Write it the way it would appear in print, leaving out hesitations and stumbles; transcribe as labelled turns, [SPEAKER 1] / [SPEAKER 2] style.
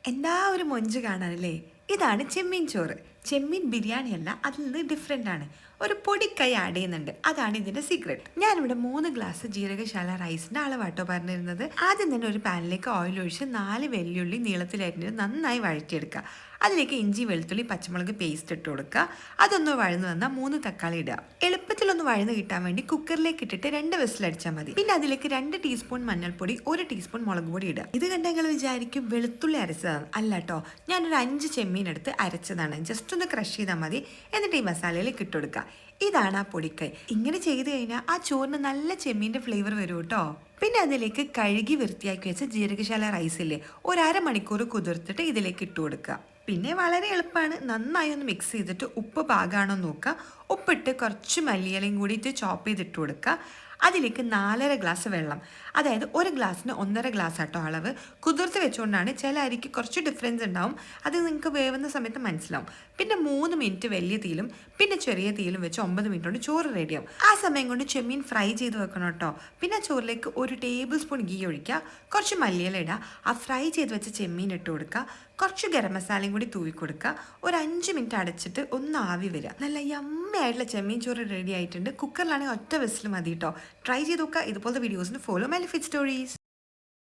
[SPEAKER 1] എന്താ ഒരു മൊഞ്ച് കാണാനല്ലേ. ഇതാണ് ചെമ്മീൻ ചോറ്. ചെമ്മീൻ ബിരിയാണി അല്ല, അതിൽ നിന്ന് ഡിഫറെൻ്റ് ആണ്. ഒരു പൊടിക്കൈ ആഡ് ചെയ്യുന്നുണ്ട്, അതാണ് ഇതിൻ്റെ സീക്രട്ട്. ഞാനിവിടെ 3 ഗ്ലാസ് ജീരകശാല റൈസിൻ്റെ അളവാട്ടോ പറഞ്ഞിരുന്നത്. ആദ്യം തന്നെ ഒരു പാനിലേക്ക് ഓയിൽ ഒഴിച്ച് 4 വെല്ലുള്ളി നീളത്തിലരിഞ്ഞ് നന്നായി വഴറ്റിയെടുക്കുക. അതിലേക്ക് ഇഞ്ചി വെളുത്തുള്ളി പച്ചമുളക് പേസ്റ്റ് ഇട്ട് കൊടുക്കുക. അതൊന്ന് വഴന്നു വന്നാൽ 3 തക്കാളി ഇടുക. എളുപ്പത്തിലൊന്ന് വഴന്ന് കിട്ടാൻ വേണ്ടി കുക്കറിലേക്ക് ഇട്ടിട്ട് 2 വിസിലടിച്ചാൽ മതി. പിന്നെ അതിലേക്ക് 2 ടീസ്പൂൺ മഞ്ഞൾപ്പൊടി 1 ടീസ്പൂൺ മുളക് പൊടി ഇടുക. ഇത് കണ്ട നിങ്ങൾ വിചാരിക്കും വെളുത്തുള്ളി അരച്ചതാണ്. അല്ല കേട്ടോ, ഞാനൊരു 5 ചെമ്മീൻ എടുത്ത് അരച്ചതാണ്. ജസ്റ്റ് ഒന്ന് ക്രഷ് ചെയ്താൽ മതി. എന്നിട്ട് ഈ മസാലയിലേക്ക് ഇട്ട് കൊടുക്കുക. ഇതാണ് ആ പൊടിക്കൈ. ഇങ്ങനെ ചെയ്ത് കഴിഞ്ഞാൽ ആ ചോറിന് നല്ല ചെമ്മീൻ്റെ ഫ്ലേവർ വരും കേട്ടോ. പിന്നെ അതിലേക്ക് കഴുകി വൃത്തിയാക്കി വെച്ച ജീരകശാല റൈസില്ലേ, ഒരു അരമണിക്കൂർ കുതിർത്തിട്ട് ഇതിലേക്ക് ഇട്ട് കൊടുക്കുക. പിന്നെ വളരെ എളുപ്പമാണ്. നന്നായി ഒന്ന് മിക്സ് ചെയ്തിട്ട് ഉപ്പ് പാകമാണോ നോക്കുക. ഉപ്പിട്ട് കുറച്ച് മല്ലിയിലയും കൂടിയിട്ട് ചോപ്പ് ചെയ്തിട്ട് കൊടുക്കുക. അതിലേക്ക് 4.5 ഗ്ലാസ് വെള്ളം, അതായത് 1 ഗ്ലാസ്സിന് 1.5 ഗ്ലാസ് ആട്ടോ അളവ്. കുതിർത്ത് വെച്ചുകൊണ്ടാണ്. ചില അരിക്ക് കുറച്ച് ഡിഫറൻസ് ഉണ്ടാവും, അത് നിങ്ങൾക്ക് വേവുന്ന സമയത്ത് മനസ്സിലാവും. പിന്നെ 3 മിനിറ്റ് വലിയ തീയിലും പിന്നെ ചെറിയ തീയിലും വെച്ച് 9 മിനിറ്റ് കൊണ്ട് ചോറ് റെഡിയാവും. ആ സമയം കൊണ്ട് ചെമ്മീൻ ഫ്രൈ ചെയ്ത് വെക്കണം കേട്ടോ. പിന്നെ ചോറിലേക്ക് 1 ടേബിൾ സ്പൂൺ ഗീ ഒഴിക്കുക, കുറച്ച് മല്ലിയില ഇടുക, ആ ഫ്രൈ ചെയ്ത് വെച്ച ചെമ്മീൻ ഇട്ട് കൊടുക്കുക, കുറച്ച് ഗരം മസാലയും കൂടി തൂവി കൊടുക്കുക. ഒരു 5 മിനിറ്റ് അടച്ചിട്ട് ഒന്ന് ആവി വരിക. നല്ല യമ്മയായിട്ടുള്ള ചെമ്മീൻ ചോറ് റെഡി ആയിട്ടുണ്ട്. കുക്കറിലാണെങ്കിൽ ഒറ്റ വിസിൽ മതി കേട്ടോ. ട്രൈ ചെയ്ത് നോക്കുക. ഇതുപോലത്തെ വീഡിയോസിന് ഫോളോ മൈ ലൈഫ് സ്റ്റോറീസ്.